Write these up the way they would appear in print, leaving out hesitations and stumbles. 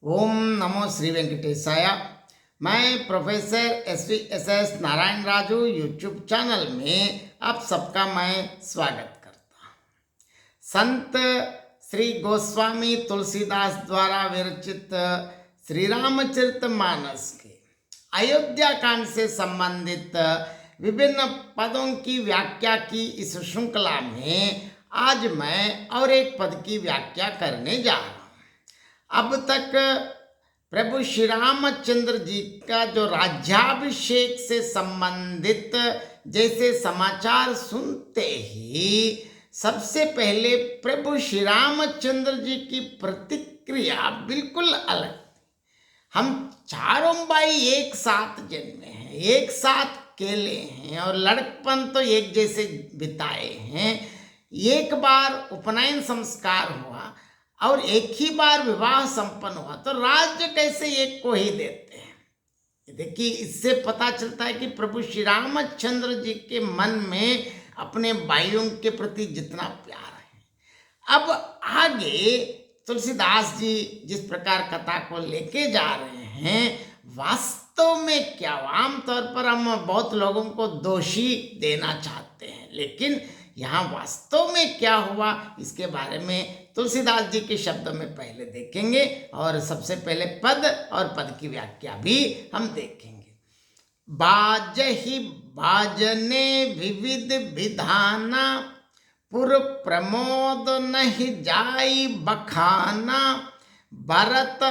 ओम नमो श्री वेंकटेशाय। मैं professor SVSS Narayan Raju YouTube channel में आप सबका मैं स्वागत करता हूँ। संत श्री गोस्वामी तुलसीदास द्वारा विरचित श्री रामचरितमानस के अयोध्या कांड से संबंधित विभिन्न पदों की व्याख्या की इस श्रृंखला में आज मैं और एक पद की व्याख्या करने जा रहा हूँ। अब तक प्रभु श्री रामचंद्र जी का जो राज्याभिषेक से संबंधित जैसे समाचार सुनते ही सबसे पहले प्रभु श्री रामचंद्र जी की प्रतिक्रिया बिल्कुल अलग। हम चारों भाई एक साथ जन्मे हैं, एक साथ केले हैं और लड़कपन तो एक जैसे बिताए हैं। एक बार उपनयन संस्कार हुआ और एक ही बार विवाह संपन्न हुआ, तो राज्य कैसे एक को ही देते हैं। देखिए, इससे पता चलता है कि प्रभु श्री रामचंद्र जी के मन में अपने भाइयों के प्रति जितना प्यार है। अब आगे तुलसीदास जी जिस प्रकार कथा को लेके जा रहे हैं, वास्तव में क्या, आमतौर पर हम बहुत लोगों को दोषी देना चाहते हैं, लेकिन यहाँ वास्तव में क्या हुआ इसके बारे में तुलसीदास जी के शब्दों में पहले देखेंगे और सबसे पहले पद और पद की व्याख्या भी हम देखेंगे। बाजहि बाजने विविध विधाना, पुर प्रमोद नहीं जाई बखाना, भरत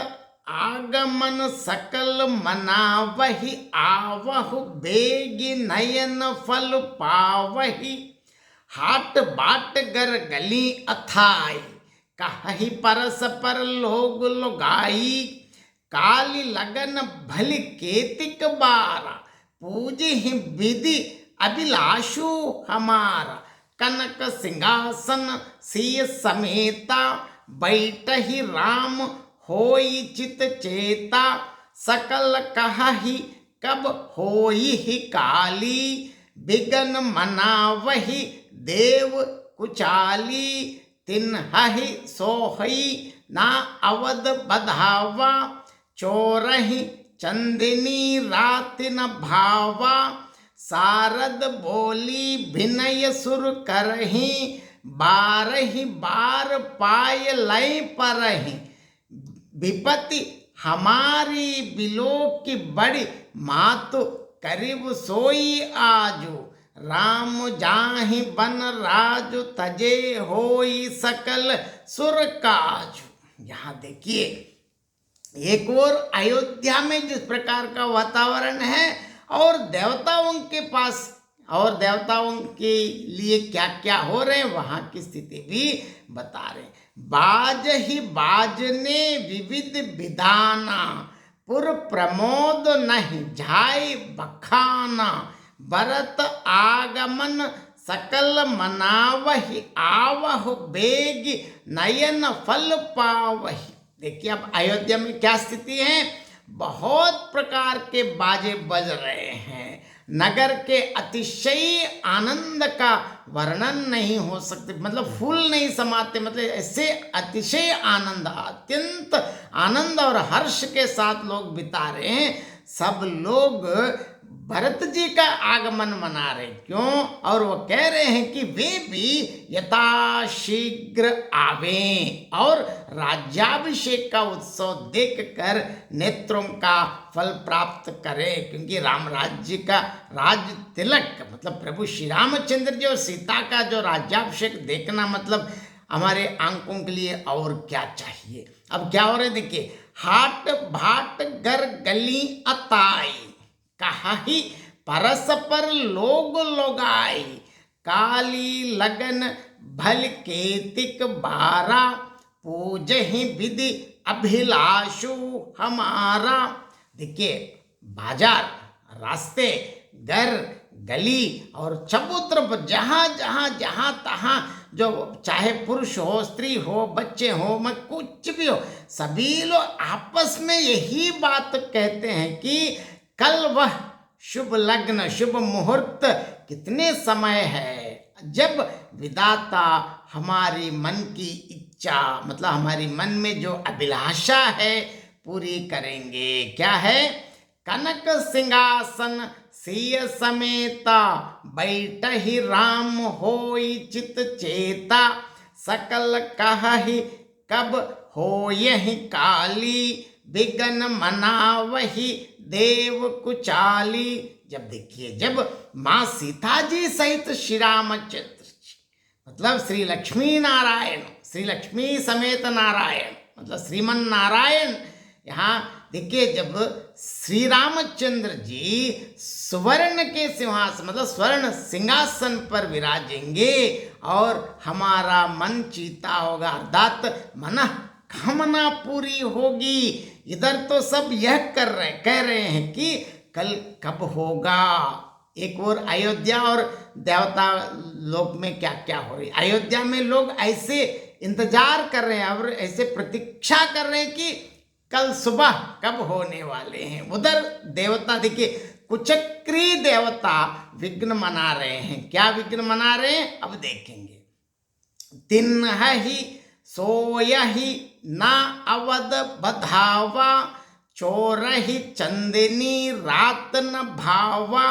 आगमन सकल मनावहि, आवहु बेगी नयन फल पावहि, हाट बाट गर गली अथाई, कहि परस पर लोग लुगाई, काली लगन भली केतिक बारा, पूजी ही विधि अभिलाषु हमारा, कनक सिंहासन सिय समेता, बैठहि राम होई चित चेता, सकल कहि कब होई ही काली, बिगन मनावहि देव कुचाली, तिन्हि सोहई ना अवध बधावा, चोरहि चंदिनी राति न भावा, सारद बोली विनय सुर करहि, बारहि बार पाय लय परहि, विपति हमारी बिलो की बड़ी, मातु करीब सोई आजू, राम जाहि बन राजु, तजे होई सकल सुर काजू। यहाँ देखिए, एक और अयोध्या में जिस प्रकार का वातावरण है और देवताओं के पास और देवताओं के लिए क्या क्या हो रहे हैं वहाँ की स्थिति भी बता रहे। बाज ही बाजने विविध विधाना, पुर प्रमोद नहीं जाय बखाना, भरत आगमन सकल मनावहि, आवहु बेग नयन फल पावहि। देखिए, अब अयोध्या में क्या स्थिति है, बहुत प्रकार के बाजे बज रहे हैं। नगर के अतिशय आनंद का वर्णन नहीं हो सकते, मतलब फूल नहीं समाते, मतलब ऐसे अतिशय आनंद, अत्यंत आनंद और हर्ष के साथ लोग बिता रहे हैं। सब लोग भरत जी का आगमन मना रहे, क्यों? और वो कह रहे हैं कि वे भी यथाशीघ्र आवें और राज्याभिषेक का उत्सव देखकर नेत्रों का फल प्राप्त करें, क्योंकि राम राज्य का राज तिलक मतलब प्रभु श्री रामचंद्र जी और सीता का जो राज्याभिषेक देखना, मतलब हमारे आंखों के लिए और क्या चाहिए। अब क्या हो रहा है, देखिए, हाट भाट गर गली अताई, कहि परस पर लोग लोगाई, काली लगन भल केतिक बारा, पूजहि विधि अभिलाषु हमारा। देखिए, बाजार, रास्ते, घर, गली और चबूतर पर जहाँ तहाँ जो चाहे पुरुष हो, स्त्री हो, बच्चे हो, मैं कुछ भी हो, सभी लोग आपस में यही बात कहते हैं कि कल वह शुभ लग्न, शुभ मुहूर्त कितने समय है जब विधाता हमारी मन की इच्छा, मतलब हमारी मन में जो अभिलाषा है पूरी करेंगे। क्या है? कनक सिंहासन सिय समेता, बैठहि राम होई चित चेता, सकल कहहि कब होयहि काली, बिगन मनावहि देव कुचाली। जब देखिए, जब माँ सीता जी सहित श्री रामचंद्र जी, मतलब श्री लक्ष्मी नारायण, श्री लक्ष्मी समेत नारायण, मतलब श्रीमन नारायण, यहाँ देखिए जब श्री रामचंद्र जी स्वर्ण के सिंहासन मतलब स्वर्ण सिंहासन पर विराजेंगे और हमारा मन चीता होगा, अर्थात मन कामना पूरी होगी। इधर तो सब यह कह रहे हैं कि कल कब होगा। एक और अयोध्या और देवता लोक में क्या क्या हो रही। अयोध्या में लोग ऐसे इंतजार कर रहे हैं और ऐसे प्रतीक्षा कर रहे हैं कि कल सुबह कब होने वाले हैं। उधर देवता देखिए, कुचक्री देवता विघ्न मना रहे हैं। क्या विघ्न मना रहे हैं अब देखेंगे। तिन्हि सोयहि ना अवध बधावा, चोरहि चंदनी रात न भावा,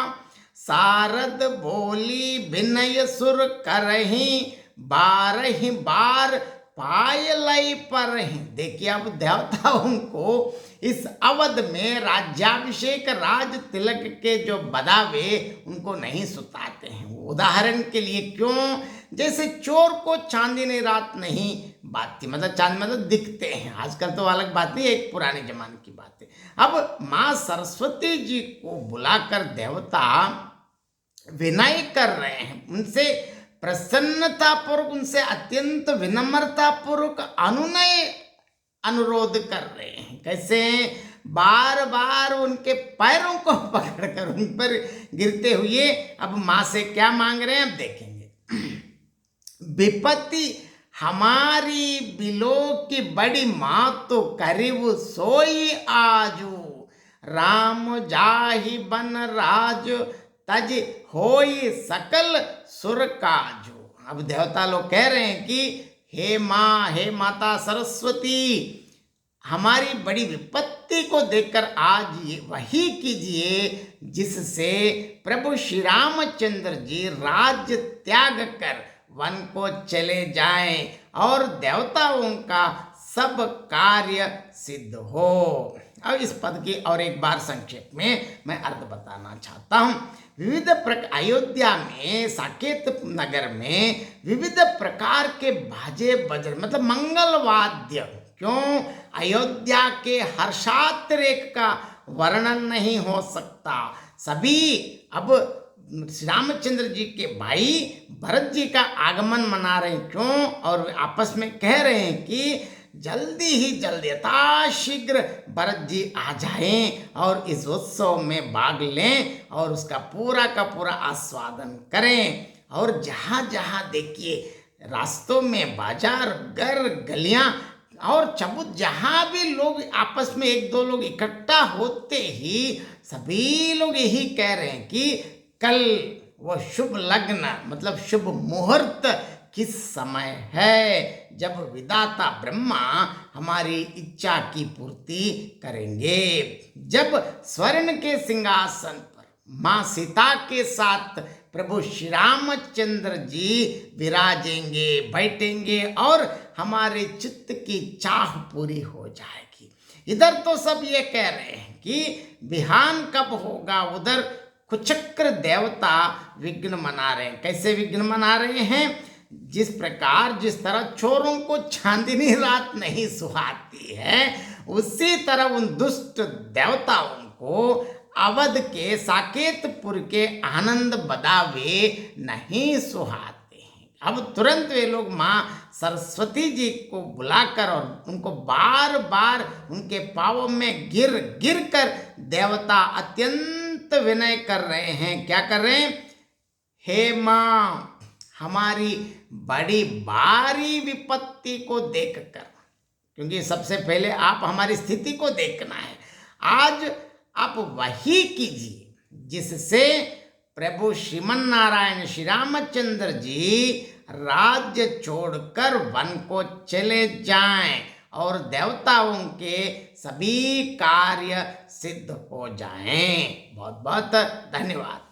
सारद बोली विनय सुर करहि, बारहि बार पायलई पर ही। देखिए अब देवताओं को इस अवध में राज्याभिषेक राज तिलक के जो बदावे उनको नहीं सुताते हैं। उदाहरण के लिए क्यों? जैसे चोर को चांदनी रात नहीं बाती, मतलब चांद मतलब दिखते हैं। आजकल तो अलग बात नहीं, एक पुराने जमाने की बात है। अब माँ सरस्वती जी को बुलाकर देवता विनय कर रहे हैं, उनसे प्रसन्नतापूर्वक, उनसे अत्यंत विनम्रतापूर्वक अनुनय अनुरोध कर रहे हैं। कैसे? बार बार उनके पैरों को पकड़कर उन पर गिरते हुए अब माँ से क्या मांग रहे हैं अब देखेंगे। विपत्ति हमारी बिलो की बड़ी माँ तो करीब सोई आजू, राम जाहि बन राज तज होई सकल सुर काजू। अब देवता लोग कह रहे हैं कि हे माँ, हे माता सरस्वती, हमारी बड़ी विपत्ति को देखकर आज ये वही कीजिए जिससे प्रभु श्री रामचंद्र जी राज्य त्याग कर वन को चले जाएं और देवताओं का सब कार्य सिद्ध हो। अब इस पद की और एक बार संक्षेप में मैं अर्थ बताना चाहता हूँ। विविध अयोध्या में साकेत नगर में विविध प्रकार के बाजे बजर मतलब मंगल वाद्य, क्यों? अयोध्या के हर्षातिरेक का वर्णन नहीं हो सकता। सभी अब श्री रामचंद्र जी के भाई भरत जी का आगमन मना रहे हैं। क्यों? और आपस में कह रहे हैं कि जल्दी ही जल्दी यथाशीघ्र भरत जी आ जाएं और इस उत्सव में भाग लें और उसका पूरा का पूरा आस्वादन करें। और जहाँ जहाँ देखिए रास्तों में बाजार घर गलियाँ और चबूत, जहाँ भी लोग आपस में एक दो लोग इकट्ठा होते ही सभी लोग यही कह रहे हैं कि कल वो शुभ लग्न मतलब शुभ मुहूर्त किस समय है जब विधाता ब्रह्मा हमारी इच्छा की पूर्ति करेंगे। जब स्वर्ण के सिंहासन पर माँ सीता के साथ प्रभु श्री रामचंद्र जी विराजेंगे, बैठेंगे और हमारे चित्त की चाह पूरी हो जाएगी। इधर तो सब ये कह रहे हैं कि बिहान कब होगा, उधर कुचक्र देवता विघ्न मना रहे हैं। कैसे विघ्न मना रहे हैं? जिस प्रकार जिस तरह चोरों को चांदनी रात नहीं सुहाती है, उसी तरह उन दुष्ट देवताओं को अवध के साकेतपुर के आनंद बदावे नहीं सुहाते हैं। अब तुरंत वे लोग माँ सरस्वती जी को बुलाकर और उनको बार बार उनके पाँवों में गिर गिर कर देवता अत्यंत विनय कर रहे हैं। क्या कर रहे हैं? हे माँ, हमारी बड़ी भारी विपत्ति को देखकर, क्योंकि सबसे पहले आप हमारी स्थिति को देखना है, आज आप वही कीजिए जिससे प्रभु श्रीमन नारायण श्री रामचंद्र जी राज्य छोड़कर वन को चले जाएं और देवताओं के सभी कार्य सिद्ध हो जाएं। बहुत बहुत धन्यवाद।